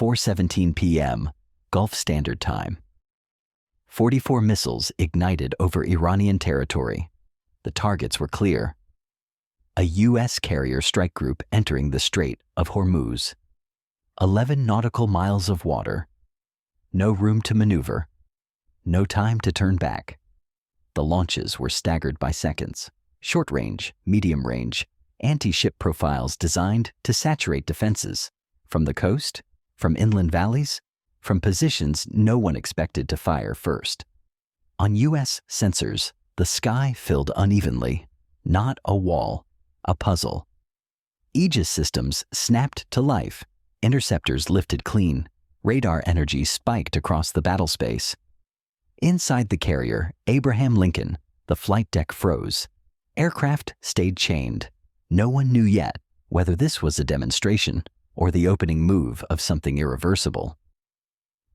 4:17 p.m. Gulf Standard Time. 44 missiles ignited over Iranian territory. The targets were clear. A U.S. carrier strike group entering the Strait of Hormuz. 11 nautical miles of water. No room to maneuver. No time to turn back. The launches were staggered by seconds. Short range, medium range, anti-ship profiles designed to saturate defenses. From the coast, from inland valleys, from positions no one expected to fire first. On U.S. sensors, the sky filled unevenly. Not a wall, a puzzle. Aegis systems snapped to life. Interceptors lifted clean. Radar energy spiked across the battle space. Inside the carrier, Abraham Lincoln, the flight deck froze. Aircraft stayed chained. No one knew yet whether this was a demonstration or the opening move of something irreversible.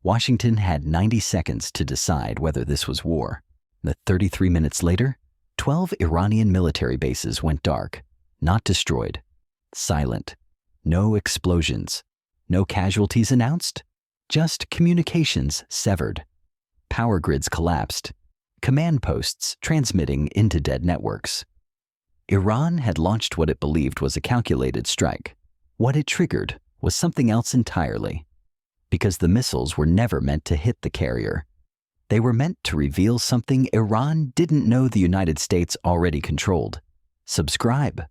Washington had 90 seconds to decide whether this was war. But 33 minutes later, 12 Iranian military bases went dark, not destroyed, silent. No explosions, no casualties announced, just communications severed. Power grids collapsed, command posts transmitting into dead networks. Iran had launched what it believed was a calculated strike. What it triggered was something else entirely. Because the missiles were never meant to hit the carrier. They were meant to reveal something Iran didn't know the United States already controlled. Subscribe.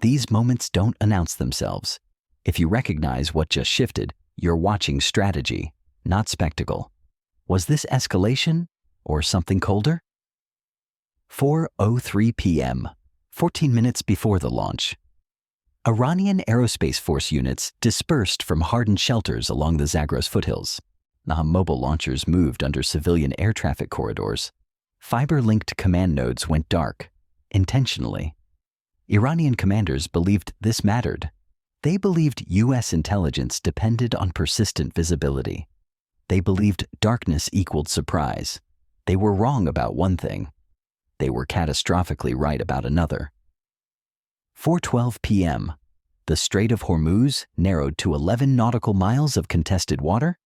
These moments don't announce themselves. If you recognize what just shifted, you're watching strategy, not spectacle. Was this escalation or something colder? 4:03 p.m., 14 minutes before the launch. Iranian Aerospace Force units dispersed from hardened shelters along the Zagros foothills. The mobile launchers moved under civilian air traffic corridors. Fiber-linked command nodes went dark, intentionally. Iranian commanders believed this mattered. They believed U.S. intelligence depended on persistent visibility. They believed darkness equaled surprise. They were wrong about one thing. They were catastrophically right about another. 4:12 p.m. The Strait of Hormuz narrowed to 11 nautical miles of contested water.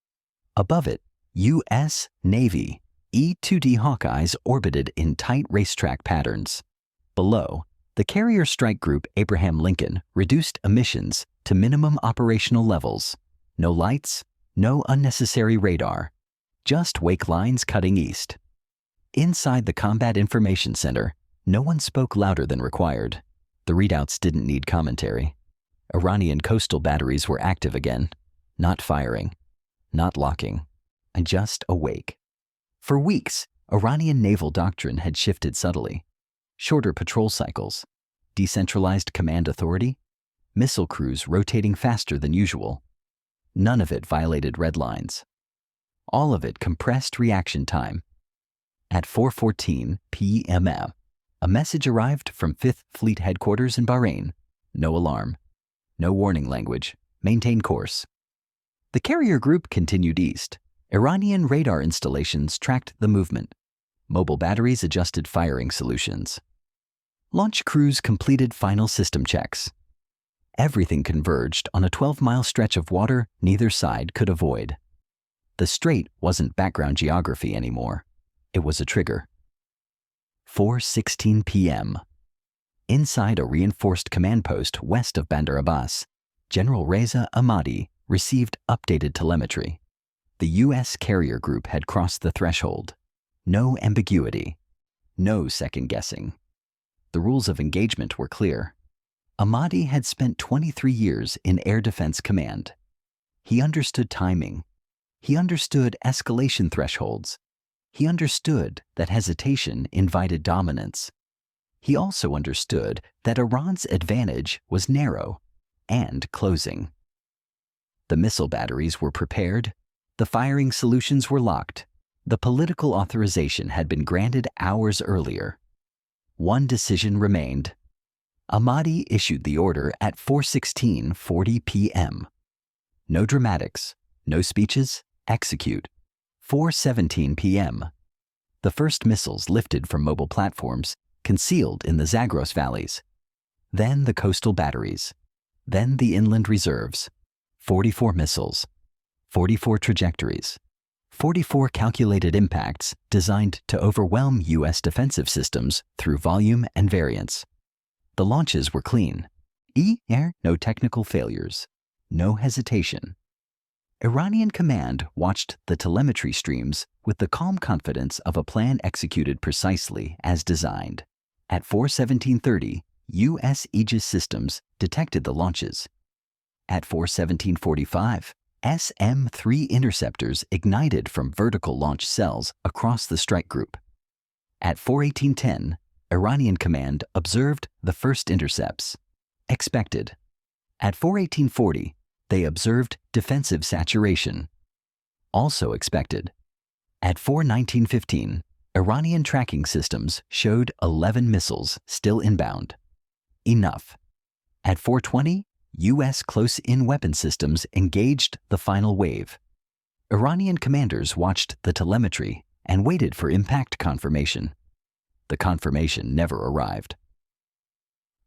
Above it, U.S. Navy E-2D Hawkeyes orbited in tight racetrack patterns. Below, the carrier strike group Abraham Lincoln reduced emissions to minimum operational levels. No lights, no unnecessary radar, just wake lines cutting east. Inside the Combat Information Center, no one spoke louder than required. The readouts didn't need commentary. Iranian coastal batteries were active again, not firing, not locking, and just awake. For weeks, Iranian naval doctrine had shifted subtly. Shorter patrol cycles, decentralized command authority, missile crews rotating faster than usual. None of it violated red lines. All of it compressed reaction time. At 4:14 p.m., a message arrived from 5th Fleet Headquarters in Bahrain. No alarm. No warning language. Maintain course. The carrier group continued east. Iranian radar installations tracked the movement. Mobile batteries adjusted firing solutions. Launch crews completed final system checks. Everything converged on a 12-mile stretch of water neither side could avoid. The strait wasn't background geography anymore. It was a trigger. 4:16 p.m. Inside a reinforced command post west of Bandar Abbas, General Reza Ahmadi received updated telemetry. The U.S. carrier group had crossed the threshold. No ambiguity. No second-guessing. The rules of engagement were clear. Ahmadi had spent 23 years in Air Defense Command. He understood timing. He understood escalation thresholds. He understood that hesitation invited dominance. He also understood that Iran's advantage was narrow and closing. The missile batteries were prepared. The firing solutions were locked. The political authorization had been granted hours earlier. One decision remained. Ahmadi issued the order at 4:16:40 p.m. No dramatics, no speeches, execute. 4:17 p.m. The first missiles lifted from mobile platforms, concealed in the Zagros valleys. Then the coastal batteries. Then the inland reserves. 44 missiles. 44 trajectories, 44 calculated impacts designed to overwhelm U.S. defensive systems through volume and variance. The launches were clean. No technical failures. No hesitation. Iranian command watched the telemetry streams with the calm confidence of a plan executed precisely as designed. At 4:17:30, U.S. Aegis systems detected the launches. At 4:17:45, SM-3 interceptors ignited from vertical launch cells across the strike group. At 4:18:10, Iranian command observed the first intercepts. Expected. At 4:18:40, they observed defensive saturation. Also expected. At 4:19:15, Iranian tracking systems showed 11 missiles still inbound. Enough. At 4:20, U.S. close-in weapon systems engaged the final wave. Iranian commanders watched the telemetry and waited for impact confirmation. The confirmation never arrived.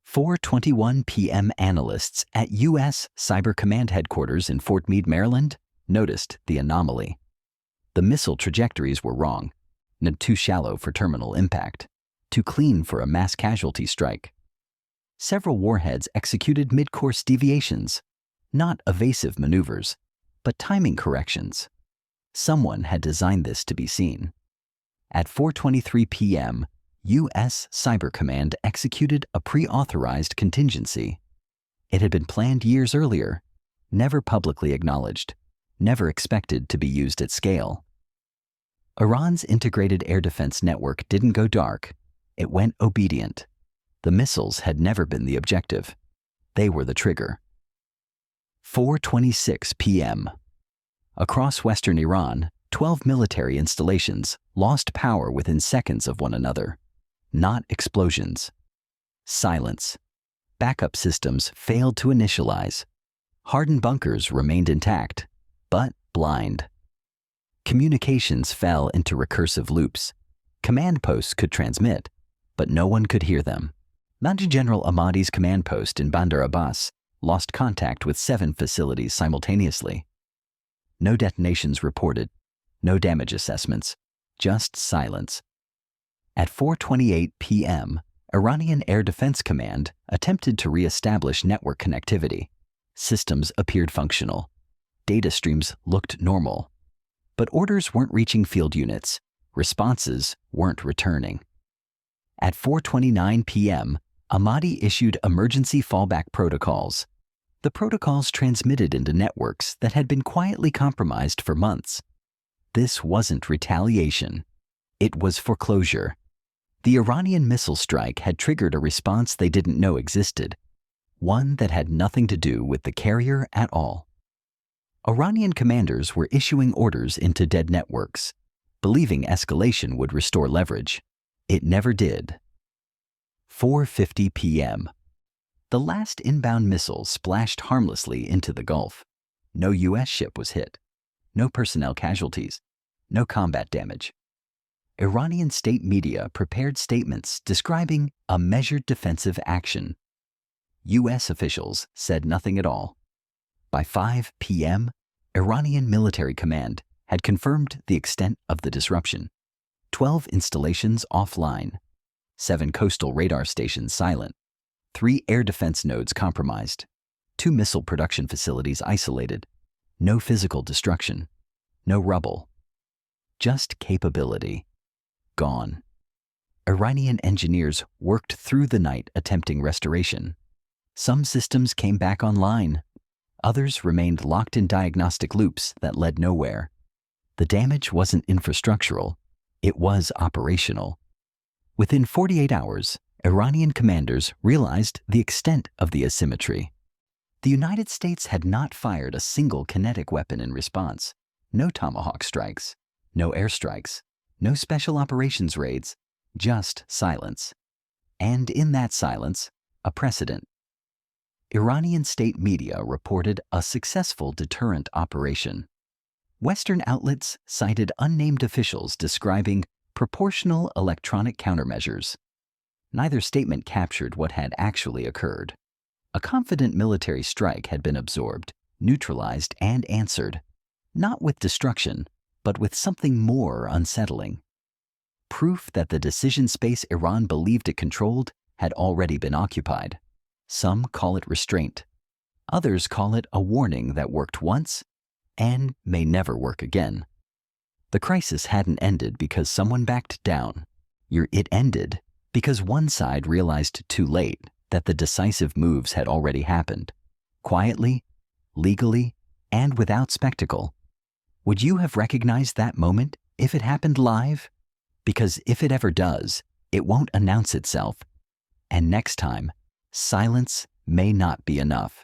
4:21 p.m. analysts at U.S. Cyber Command Headquarters in Fort Meade, Maryland, noticed the anomaly. The missile trajectories were wrong, too shallow for terminal impact, too clean for a mass casualty strike. Several warheads executed mid-course deviations, not evasive maneuvers, but timing corrections. Someone had designed this to be seen. At 4:23 p.m., U.S. Cyber Command executed a pre-authorized contingency. It had been planned years earlier, never publicly acknowledged, never expected to be used at scale. Iran's integrated air defense network didn't go dark, it went obedient. The missiles had never been the objective. They were the trigger. 4:26 p.m. Across western Iran, 12 military installations lost power within seconds of one another. Not explosions. Silence. Backup systems failed to initialize. Hardened bunkers remained intact, but blind. Communications fell into recursive loops. Command posts could transmit, but no one could hear them. Major General Ahmadi's command post in Bandar Abbas lost contact with 7 facilities simultaneously. No detonations reported, no damage assessments, just silence. At 4:28 p.m., Iranian Air Defense Command attempted to re-establish network connectivity. Systems appeared functional. Data streams looked normal. But orders weren't reaching field units. Responses weren't returning. At 4:29 p.m., Ahmadi issued emergency fallback protocols. The protocols transmitted into networks that had been quietly compromised for months. This wasn't retaliation. It was foreclosure. The Iranian missile strike had triggered a response they didn't know existed, one that had nothing to do with the carrier at all. Iranian commanders were issuing orders into dead networks, believing escalation would restore leverage. It never did. 4:50 p.m. The last inbound missile splashed harmlessly into the Gulf. No U.S. ship was hit. No personnel casualties. No combat damage. Iranian state media prepared statements describing a measured defensive action. U.S. officials said nothing at all. By 5 p.m., Iranian military command had confirmed the extent of the disruption. 12 installations offline, 7 coastal radar stations silent, 3 air defense nodes compromised, 2 missile production facilities isolated, no physical destruction, no rubble, just capability. Gone. Iranian engineers worked through the night attempting restoration. Some systems came back online. Others remained locked in diagnostic loops that led nowhere. The damage wasn't infrastructural. It was operational. Within 48 hours, Iranian commanders realized the extent of the asymmetry. The United States had not fired a single kinetic weapon in response. No Tomahawk strikes, no airstrikes, no special operations raids, just silence. And in that silence, a precedent. Iranian state media reported a successful deterrent operation. Western outlets cited unnamed officials describing proportional electronic countermeasures. Neither statement captured what had actually occurred. A confident military strike had been absorbed, neutralized, and answered. not with destruction, but with something more unsettling. Proof that the decision space Iran believed it controlled had already been occupied. Some call it restraint. Others call it a warning that worked once and may never work again. The crisis hadn't ended because someone backed down. It ended because one side realized too late that the decisive moves had already happened. Quietly, legally, and without spectacle. Would you have recognized that moment if it happened live? Because if it ever does, it won't announce itself. And next time, silence may not be enough.